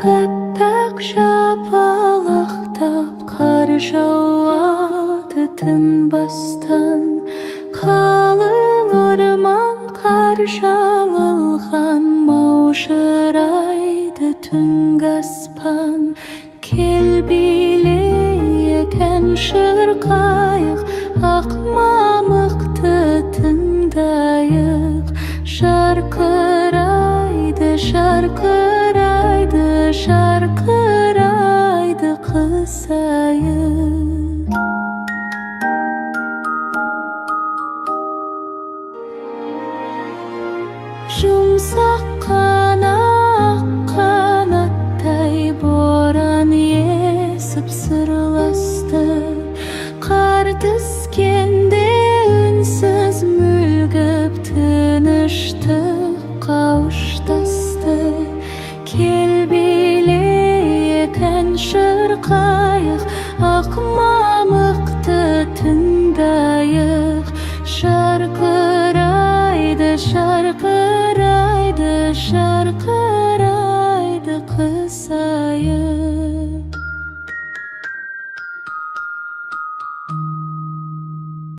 Әппақ жапалақтап қар жауады тынбастан, қалың орман қар жамылған, маужырайды түнгі аспан. Кел билейік ән шырқайық, ақ мамықты тыңдайық. Жарқырайды, жарқырайды, жарқырайды қызайып. Жұмсақ қана ақ қанаттай боран есіп сырласты. Қар түскенде үнсіз мүлгіп тыныштық қауыштасты. Кел билейік ән шырқайық, ақ